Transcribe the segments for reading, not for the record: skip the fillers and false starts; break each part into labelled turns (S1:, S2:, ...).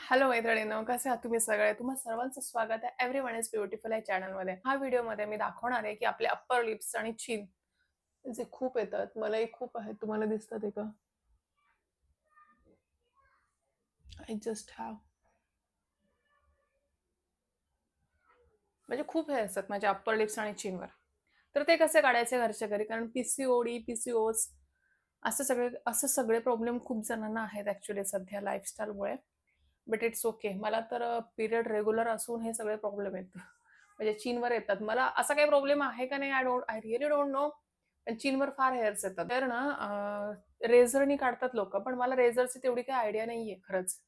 S1: Hello मैत्रिणींनो, कसे आहात तुम्ही सगळे? तुम्हा सर्वांचं स्वागत आहे एव्हरीवन इज ब्युटिफुल या चॅनलमध्ये. हा व्हिडिओमध्ये मी दाखवणार आहे की आपले अप्पर लिप्स आणि चिन जे खूप येतात, मलाही खूप आहेत. तुम्हाला दिसतात आहे का? आय जस्ट हॅव म्हणजे खूप हे असतात माझ्या अप्पर लिप्स आणि चिनवर. तर ते कसे काढायचे घरच्या घरी? कारण पीसीओडी, पीसीओएस असं सगळे प्रॉब्लेम खूप जणांना आहेत ॲक्चुअली सध्या लाईफस्टाईलमुळे. But it's okay. मला तर पिरियड रेग्युलर असून हे सगळे प्रॉब्लेम येतात. म्हणजे चीनवर येतात. मला असा काही प्रॉब्लेम आहे का नाही आय रिअली डोंट नो. पण चीनवर फार हेअर्स येतात. तर ना रेझरनी काढतात लोकं. पण मला रेझरची तेवढी काही आयडिया नाहीये खरंच.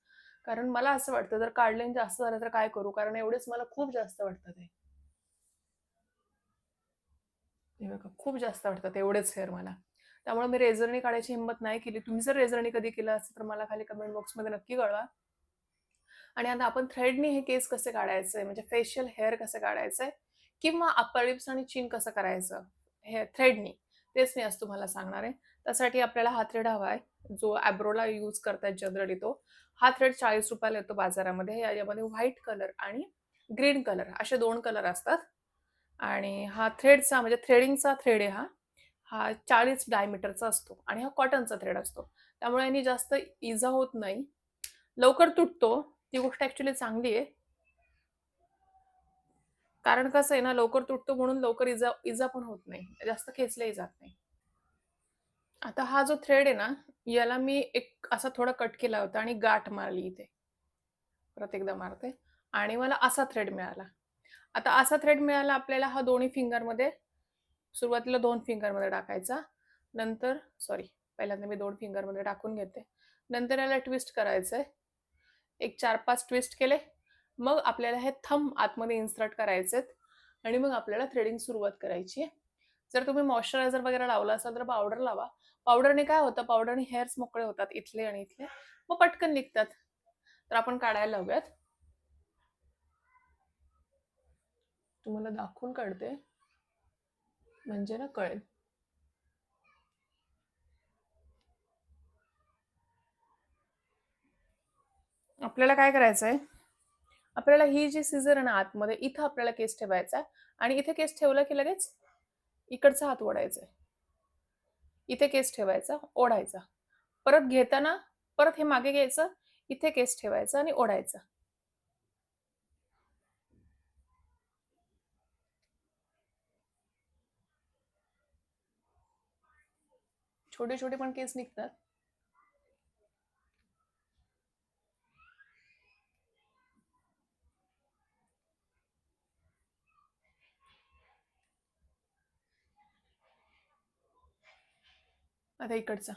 S1: कारण मला असं वाटतं जर काढले आणि जास्त झालं तर काय करू? कारण एवढेच मला खूप जास्त वाटतात ते. हे बघा खूप जास्त वाटतात एवढेच हेअर मला. त्यामुळे मी रेझरनी काढायची हिंमत नाही केली. तुम्ही जर रेझरनी कधी केलं असेल तर मला खाली कमेंट बॉक्समध्ये नक्की कळवा. आणि आता आपण थ्रेडनी हे केस कसे काढायचे म्हणजे फेशियल हेअर कसं काढायचंय किंवा अप्पर लिप्स आणि चीन कसं करायचं हे थ्रेडनी तेच मी आज तुम्हाला सांगणार आहे. त्यासाठी आपल्याला हा थ्रेड हवा आहे जो ॲब्रोला यूज करतात जनरली तो. हा थ्रेड 40 रुपयाला येतो बाजारामध्ये. याच्यामध्ये व्हाईट कलर आणि ग्रीन कलर असे 2 कलर असतात. आणि हा थ्रेडचा म्हणजे थ्रेडिंगचा थ्रेड आहे हा. हा 40 डायमीटरचा असतो आणि हा कॉटनचा थ्रेड असतो. त्यामुळे यानी जास्त इजा होत नाही. लवकर तुटतो. ती गोष्ट ॲक्चुअली चांगली आहे. कारण कसं आहे ना, लवकर तुटतो म्हणून लवकर इजा इजा पण होत नाही. जास्त खेचलंही जात नाही. आता हा जो थ्रेड आहे ना, याला मी एक असा थोडा कट केला होता आणि गाठ मारली इथे. परत एकदा मारते आणि मला असा थ्रेड मिळाला. आता असा थ्रेड मिळाला आपल्याला हा दोन्ही फिंगरमध्ये सुरुवातीला 2 फिंगरमध्ये टाकायचा. नंतर सॉरी, पहिल्यांदा मी 2 फिंगरमध्ये टाकून घेते. नंतर याला ट्विस्ट करायचंय. एक 4-5 ट्विस्ट केले. मग आपल्याला हे थंब आतमध्ये इन्सर्ट करायचेत आणि मग आपल्याला थ्रेडिंग सुरुवात करायची आहे. जर तुम्ही मॉइश्चरायझर वगैरे लावला असाल तर पावडर लावा. पावडरने काय होतं, पावडरने हेअर्स मोकळे होतात इथले आणि इथले. मग पटकन निघतात. तर आपण काढायला लावूयात. तुम्हाला दाखवून काढते म्हणजे ना कळेल. आपल्याला काय करायचंय, आपल्याला ही जी सीझर आहे ना आतमध्ये इथं आपल्याला केस ठेवायचा आणि इथे केस ठेवला की लगेच इकडचा हात ओढायचा. इथे केस ठेवायचा, ओढायचा. परत घेताना परत हे मागे घ्यायचं, इथे केस ठेवायचा आणि ओढायचा. छोटे-छोटे पण केस निघतात. आता इकडचा.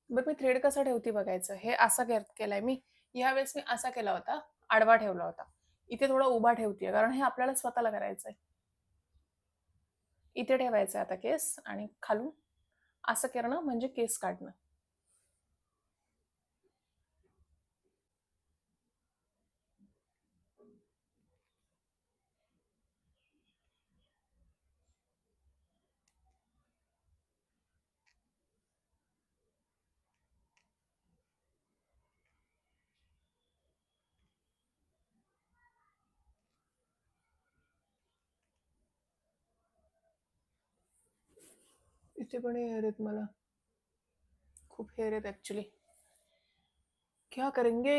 S1: बरं मी थ्रेड कसा ठेवते बघायचं. हे असा केलाय मी. यावेळेस मी असा केला होता, आडवा ठेवला होता. इथे थोडा उभा ठेवतेय कारण हे आपल्याला स्वतःला करायचंय. इथे ठेवायचंय आता केस आणि खालून असं करणं म्हणजे केस काढणं. इथे पण हेअर आहेत मला. खूप हेअर आहेत ॲक्चुअली. क्या करेंगे?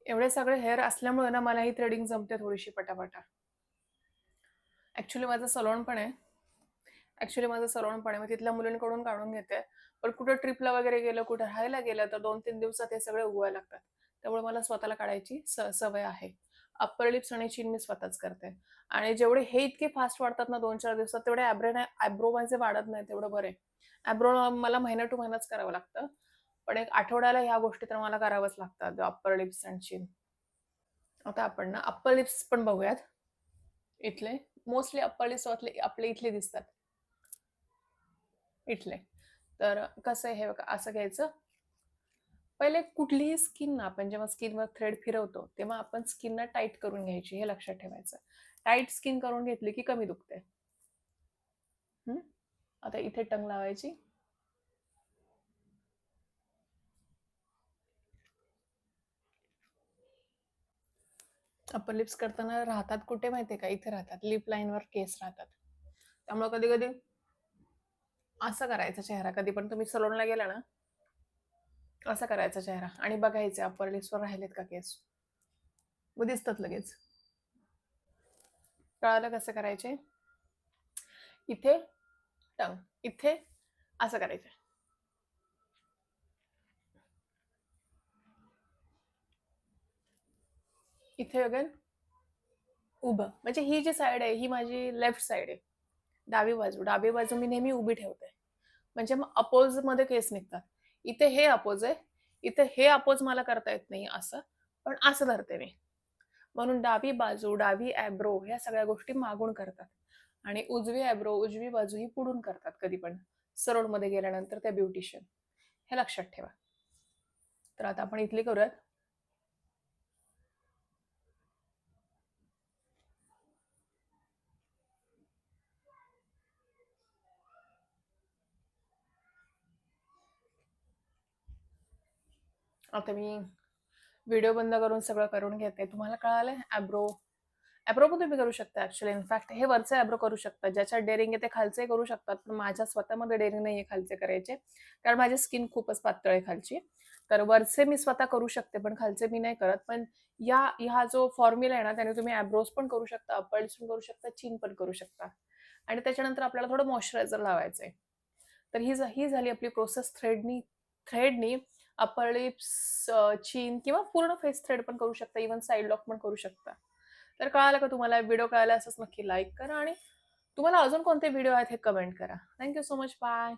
S1: एवढे सगळे हेअर असल्यामुळे ना मला ही थ्रेडिंग जमते थोडीशी पटापटा. ॲक्चुअली माझं सलून पण आहे. मी तिथल्या मुलींकडून काढून घेते. पण कुठं ट्रिपला वगैरे गेलं, कुठं राहायला गेलं तर 2-3 दिवसात हे सगळे उगवायला लागतात. त्यामुळे मला स्वतःला काढायची सवय आहे. अप्पर लिप्स आणि चिन मी स्वतःच करते. आणि जेवढे हे इतके फास्ट वाढतात ना 2-4 दिवसात तेवढे आयब्रो माझे वाढत नाहीत तेवढं बरं आहे. आयब्रो मला महिना टू महिनाच करावं लागतं. पण एक आठवड्याला ह्या गोष्टी तर मला कराव्याच लागतात अप्पर लिप्स आणि चिन. आता आपण ना अप्पर लिप्स पण बघूयात. इथले मोस्टली अप्पर लिप्स आपले इथले दिसतात. इथले. तर कसं आहे हे बघा असं घ्यायचं पहिले कुठलीही स्किन ना आपण जेव्हा स्किनवर थ्रेड फिरवतो, तेव्हा आपण स्किनला टाईट करून घ्यायची, हे लक्षात ठेवायचं. टाईट स्किन करून घेतली की कमी दुखते. आता इथे टंग लावायची. अपर लिप्स करताना राहतात कुठे माहितीये का? इथे राहतात, लिप लाईनवर केस राहतात. त्यामुळे कधी कधी असं करायचा चेहरा, कधी पण तुम्ही सलूनला गेला ना, असा करायचा चेहरा आणि बघायचे अपर लिप्सवर राहिलेत का केस, मग दिसतात लगेच. कळालं कसं करायचे? इथे टंग, इथे असं करायचं. इथे वगैरे उभं, म्हणजे ही जी साईड आहे ही माझी लेफ्ट साईड आहे, डावी बाजू मी नेहमी उभी ठेवते, म्हणजे मग अपोज मध्ये केस निघतात. इथे हे अपोज आहे, इथे हे अपोज मला करता येत नाही असं, पण असं धरते मी. म्हणून डावी बाजू, डावी ॲब्रो ह्या सगळ्या गोष्टी मागून करतात आणि उजवी ॲब्रो, उजवी बाजू ही पुढून करतात कधी पण सलूनमध्ये गेल्यानंतर त्या ब्युटिशियन. हे लक्षात ठेवा. तर आता आपण इथली करूयात. आता मी व्हिडिओ बंद करून सगळं करून घेते. तुम्हाला कळालंय? ॲब्रो पण तुम्ही करू शकता ऍक्च्युअली. इनफॅक्ट हे वरचे ॲब्रो करू शकता, ज्याच्या डेअरिंग आहे ते खालचे करू शकतात, पण माझ्या स्वतःमध्ये डेअरिंग नाहीये खालचे करायचे, कारण माझी स्किन खूपच पातळ आहे खालची. तर वरचे मी स्वतः करू शकते, पण खालचे मी नाही करत. पण ह्या जो फॉर्म्युला आहे ना, त्याने तुम्ही ॲब्रोज पण करू शकता, अपर लिप्स पण करू शकता, चीन पण करू शकता. आणि त्याच्यानंतर आपल्याला थोडं मॉइश्चरायझर लावायचंय. तर ही झाली आपली प्रोसेस थ्रेडनी अपर लिप्स, चीन किंवा पूर्ण फेस थ्रेड पण करू शकता, इव्हन साईड लॉक पण करू शकता. तर कळालं का तुम्हाला? व्हिडिओ कळाला असंच नक्की लाईक करा आणि तुम्हाला अजून कोणते व्हिडिओ आहेत हे कमेंट करा. Thank you so much. बाय.